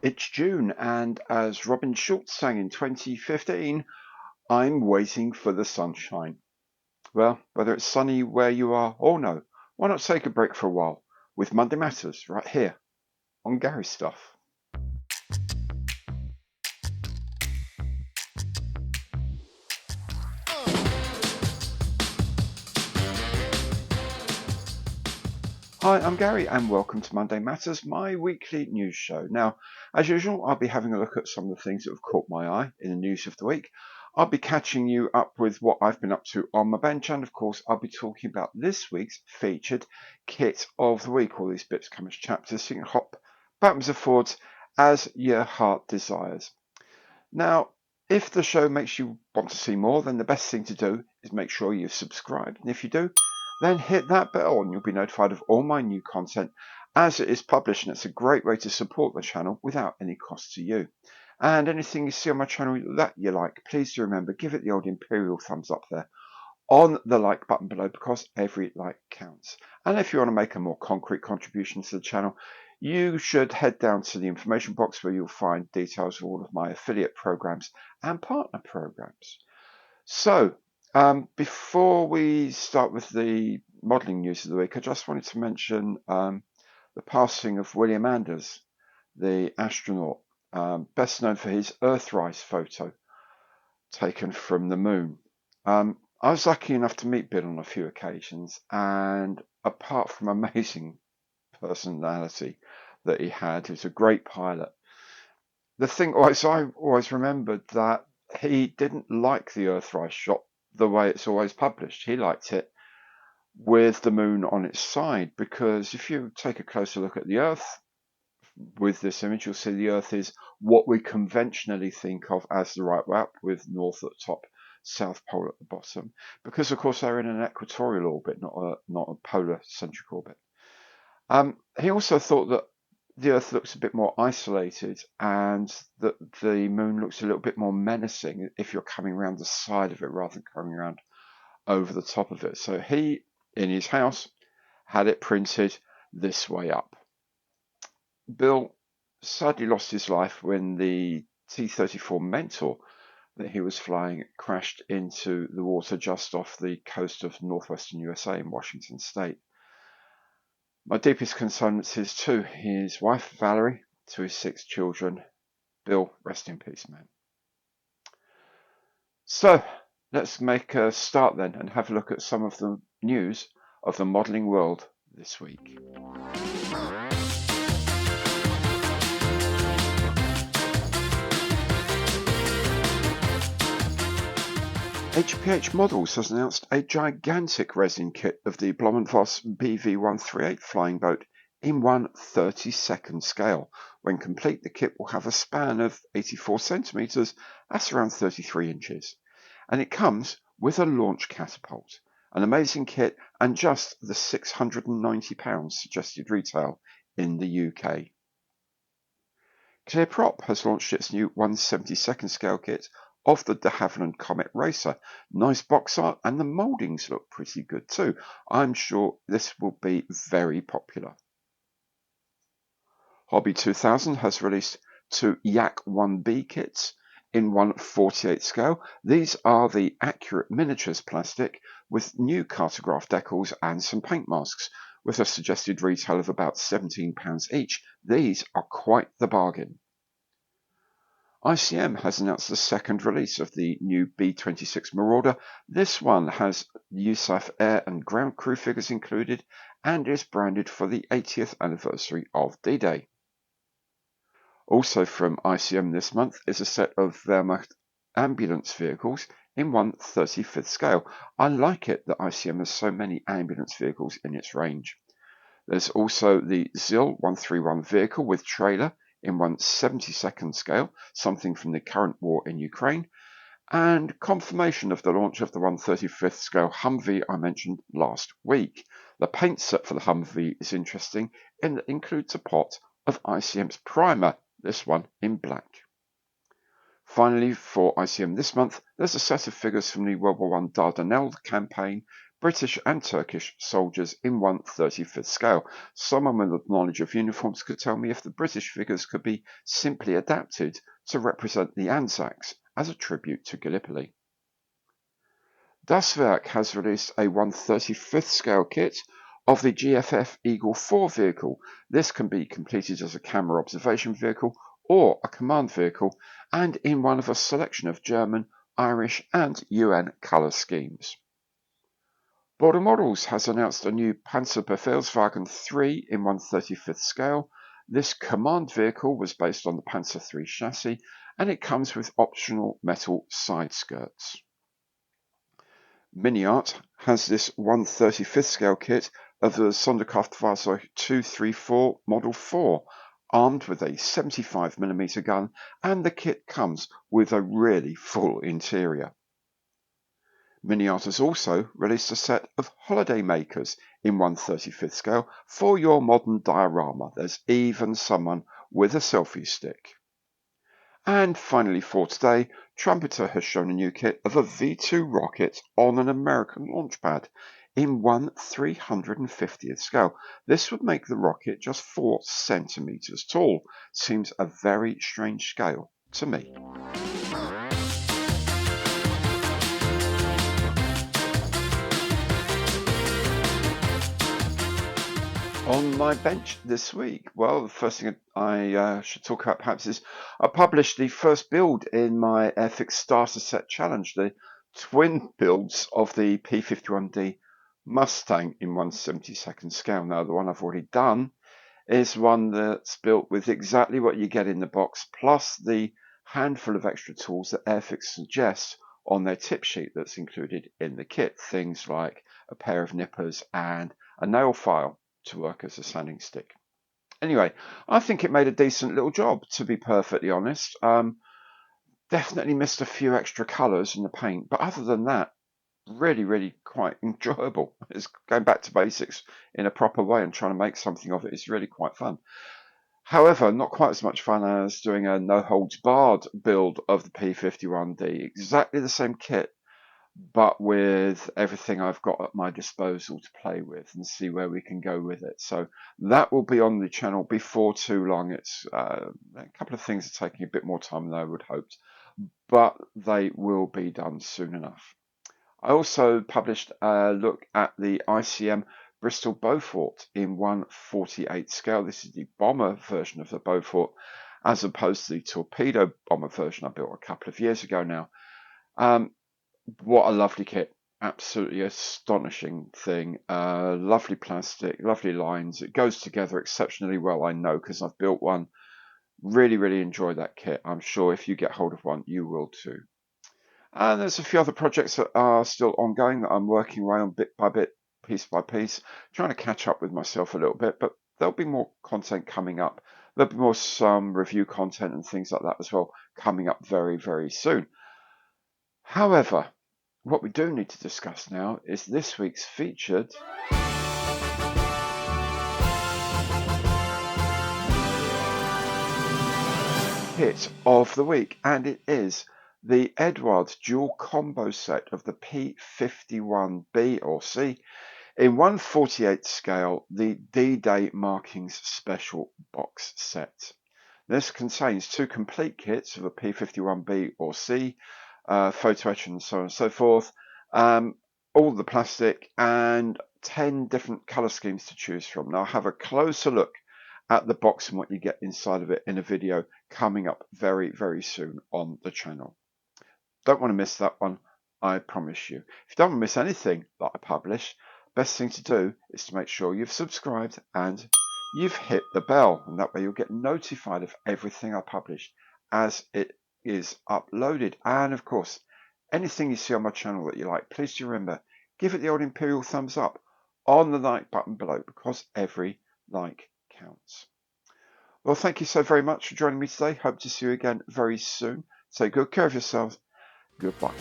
It's June, and as Robin Schulz sang in 2015, I'm waiting for the sunshine. Well, whether it's sunny where you are or no, why not take a break for a while with Monday Matters right here on Gary Stuff. Hi, I'm Gary and welcome to Monday Matters, my weekly news show. Now, as usual, I'll be having a look at some of the things that have caught my eye in the news of the week. I'll be catching you up with what I've been up to on my bench, and of course, I'll be talking about this week's featured kit of the week. All these bits come as chapters, so you can hop backwards and forwards as your heart desires. Now, if the show makes you want to see more, then the best thing to do is make sure you've subscribed. And if you do, then hit that bell and you'll be notified of all my new content as it is published. And it's a great way to support the channel without any cost to you. And anything you see on my channel that you like, please do remember, give it the old imperial thumbs up there on the like button below, because every like counts. And if you want to make a more concrete contribution to the channel, you should head down to the information box where you'll find details of all of my affiliate programs and partner programs. So, before we start with the modelling news of the week, I just wanted to mention the passing of William Anders, the astronaut, best known for his Earthrise photo taken from the moon. I was lucky enough to meet Bill on a few occasions, and apart from amazing personality that he had, he was a great pilot. The thing was, I always remembered that he didn't like the Earthrise shot the way it's always published. He liked it with the moon on its side, because if you take a closer look at the Earth with this image, you'll see the Earth is what we conventionally think of as the right way up, with north at the top, South Pole at the bottom, because of course they're in an equatorial orbit, not a polar centric orbit. He also thought that the Earth looks a bit more isolated and that the moon looks a little bit more menacing if you're coming around the side of it rather than coming around over the top of it. So he, in his house, had it printed this way up. Bill sadly lost his life when the T-34 Mentor that he was flying crashed into the water just off the coast of northwestern USA in Washington State. My deepest condolences to his wife, Valerie, to his 6 children. Bill, rest in peace, man. So, let's make a start then and have a look at some of the news of the modelling world this week. HPH Models has announced a gigantic resin kit of the Blohm & Voss BV138 flying boat in 1/32nd scale. When complete, the kit will have a span of 84 centimetres, that's around 33 inches. And it comes with a launch catapult, an amazing kit, and just the £690 suggested retail in the UK. Clearprop has launched its new 1/72nd scale kit of the de Havilland Comet Racer. Nice box art, and the mouldings look pretty good too. I'm sure this will be very popular. Hobby 2000 has released 2 Yak 1B kits in 1/48 scale. These are the accurate miniatures plastic with new cartograph decals and some paint masks, with a suggested retail of about £17 each. These are quite the bargain. ICM has announced the second release of the new B-26 Marauder. This one has USAF air and ground crew figures included and is branded for the 80th anniversary of D-Day. Also from ICM this month is a set of Wehrmacht ambulance vehicles in 1/35th scale. I like it that ICM has so many ambulance vehicles in its range. There's also the ZIL 131 vehicle with trailer in 1/72nd scale, something from the current war in Ukraine, and confirmation of the launch of the 1/35th scale Humvee I mentioned last week. The paint set for the Humvee is interesting in that it includes a pot of ICM's primer, this one in black. Finally, for ICM this month, there's a set of figures from the World War I Dardanelles campaign British and Turkish soldiers in 1/35th scale. Someone with knowledge of uniforms could tell me if the British figures could be simply adapted to represent the Anzacs as a tribute to Gallipoli. Das Werk has released a 1/35th scale kit of the GFF Eagle 4 vehicle. This can be completed as a camera observation vehicle or a command vehicle, and in one of a selection of German, Irish and UN colour schemes. Border Models has announced a new Panzerbefehlswagen 3 in 1/35th scale. This command vehicle was based on the Panzer III chassis, and it comes with optional metal side skirts. MINIART has this 1/35th scale kit of the Sonderkraftfahrzeug 234 Model 4, armed with a 75mm gun, and the kit comes with a really full interior. MINIART has also released a set of holiday makers in 1/35th scale for your modern diorama. There's even someone with a selfie stick. And finally for today, Trumpeter has shown a new kit of a V2 rocket on an American launch pad in 1/350th scale. This would make the rocket just 4 centimeters tall. Seems a very strange scale to me. On my bench this week, well, the first thing I should talk about perhaps is I published the first build in my Airfix Starter Set Challenge, the twin builds of the P51D Mustang in 1/72nd scale. Now, the one I've already done is one that's built with exactly what you get in the box, plus the handful of extra tools that Airfix suggests on their tip sheet that's included in the kit. Things like a pair of nippers and a nail file to work as a sanding stick. Anyway, I think it made a decent little job, to be perfectly honest. Definitely missed a few extra colours in the paint, but other than that, really quite enjoyable. It's going back to basics in a proper way and trying to make something of it is really quite fun. However, not quite as much fun as doing a no-holds-barred build of the P51D. Exactly the same kit, but with everything I've got at my disposal to play with and see where we can go with it. So that will be on the channel before too long. It's a couple of things are taking a bit more time than I would hoped, but they will be done soon enough. I also published a look at the ICM Bristol Beaufort in 1/48 scale. This is the bomber version of the Beaufort, as opposed to the torpedo bomber version I built a couple of years ago now. What a lovely kit. Absolutely astonishing thing. Lovely plastic, lovely lines. It goes together exceptionally well, I know, because I've built one. Really enjoy that kit. I'm sure if you get hold of one, you will too. And there's a few other projects that are still ongoing that I'm working away on bit by bit, piece by piece, trying to catch up with myself a little bit, but there'll be more content coming up. There'll be more some review content and things like that as well coming up very soon. However, what we do need to discuss now is this week's featured hit of the week, and it is the Edwards dual combo set of the P51B or C in 1/48 scale, the D-Day Markings Special Box Set. This contains 2 complete kits of a P51B or C, photo etch and so on and so forth, all the plastic and 10 different colour schemes to choose from. Now I'll have a closer look at the box and what you get inside of it in a video coming up very soon on the channel. Don't want to miss that one, I promise you. If you don't want to miss anything that I publish, best thing to do is to make sure you've subscribed and you've hit the bell, and that way you'll get notified of everything I publish as it is uploaded. And of course, anything you see on my channel that you like, please do remember, give it the old imperial thumbs up on the like button below, because every like counts. Well, thank you so very much for joining me today. Hope to see you again very soon. Take good care of yourselves. Goodbye.